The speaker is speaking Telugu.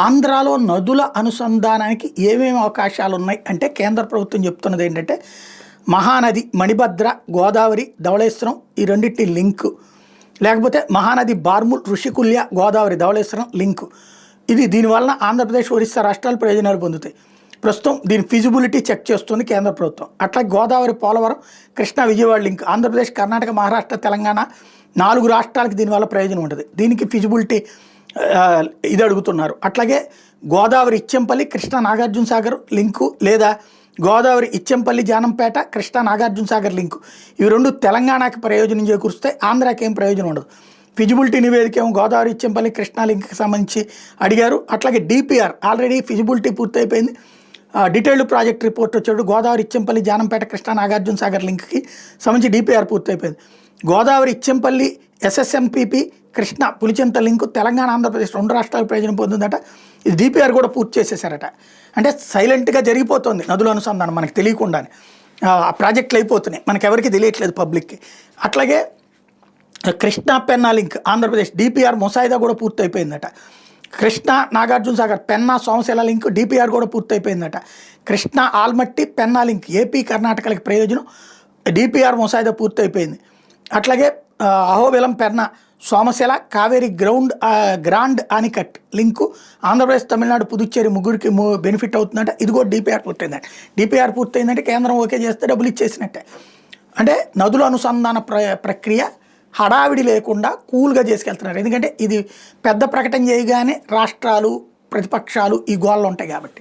ఆంధ్రాలో నదుల అనుసంధానానికి ఏమేమి అవకాశాలు ఉన్నాయి అంటే కేంద్ర ప్రభుత్వం చెప్తున్నది ఏంటంటే మహానది మణిభద్ర గోదావరి ధవళేశ్వరం ఈ రెండింటి లింకు, లేకపోతే మహానది బార్ముల్ ఋషికుల్య గోదావరి ధవళేశ్వరం లింకు. దీనివల్ల ఆంధ్రప్రదేశ్ ఒరిస్సా రాష్ట్రాలు ప్రయోజనాలు పొందుతాయి. ప్రస్తుతం దీని ఫిజిబిలిటీ చెక్ చేస్తుంది కేంద్ర ప్రభుత్వం. అట్లా గోదావరి పోలవరం కృష్ణా విజయవాడ లింక్ ఆంధ్రప్రదేశ్ కర్ణాటక మహారాష్ట్ర తెలంగాణ 4 రాష్ట్రాలకి దీనివల్ల ప్రయోజనం ఉంటుంది. దీనికి ఫిజిబిలిటీ ఇది అడుగుతున్నారు. అట్లాగే గోదావరి ఇచ్చెంపల్లి కృష్ణా నాగార్జున సాగర్ లింకు, లేదా గోదావరి ఇచ్చెంపల్లి జానంపేట కృష్ణా నాగార్జున సాగర్ లింకు, ఇవి రెండు తెలంగాణకి ప్రయోజనం చేకూరుస్తే ఆంధ్రాకి ఏం ప్రయోజనం ఉండదు. ఫిజిబిలిటీ నివేదిక ఏమో గోదావరి ఇచ్చెంపల్లి కృష్ణా లింక్కి సంబంధించి అడిగారు. అట్లాగే డిపిఆర్ ఆల్రెడీ ఫిజిబిలిటీ పూర్తయిపోయింది. డీటెయిల్డ్ ప్రాజెక్ట్ రిపోర్ట్ వచ్చాడు. గోదావరి ఇచ్చెంపల్లి జానంపేట కృష్ణా నాగార్జున సాగర్ లింక్కి సంబంధించి డిపిఆర్ పూర్తయిపోయింది. గోదావరి ఇచ్చెంపల్లి ఎస్ఎస్ఎంపిపి కృష్ణ పులిచెంత లింకు తెలంగాణ ఆంధ్రప్రదేశ్ 2 రాష్ట్రాలకు ప్రయోజనం పొందిందట. ఇది డిపిఆర్ కూడా పూర్తి చేసేసారట. అంటే సైలెంట్గా జరిగిపోతుంది నదుల అనుసంధానం, మనకు తెలియకుండానే ఆ ప్రాజెక్టులు అయిపోతున్నాయి, మనకు ఎవరికి తెలియట్లేదు పబ్లిక్కి. అట్లాగే కృష్ణా పెన్నా లింక్ ఆంధ్రప్రదేశ్ డిపిఆర్ ముసాయిదా కూడా పూర్తయిపోయిందట. కృష్ణా నాగార్జున సాగర్ పెన్నా సోమశిల లింక్ డిపిఆర్ కూడా పూర్తయిపోయిందట. కృష్ణా ఆల్మట్టి పెన్నా లింక్ ఏపీ కర్ణాటకలకి ప్రయోజనం, డిపిఆర్ ముసాయిదా పూర్తయిపోయింది. అట్లాగే అహోబిలం పెన్నా సోమశిల కావేరీ గ్రాండ్ ఆనికట్ లింకు ఆంధ్రప్రదేశ్ తమిళనాడు పుదుచ్చేరి ముగ్గురికి బెనిఫిట్ అవుతుందంటే ఇది కూడా డిపిఆర్ పూర్తయిందంటే. డిపిఆర్ పూర్తయిందంటే కేంద్రం ఓకే చేస్తే డబ్బులు ఇచ్చేసినట్టే. అంటే నదుల అనుసంధాన ప్రక్రియ హడావిడి లేకుండా కూల్గా చేసుకెళ్తున్నారు. ఎందుకంటే ఇది పెద్ద ప్రకటన చేయగానే రాష్ట్రాలు ప్రతిపక్షాలు ఈ గోళ్ళు ఉంటాయి కాబట్టి.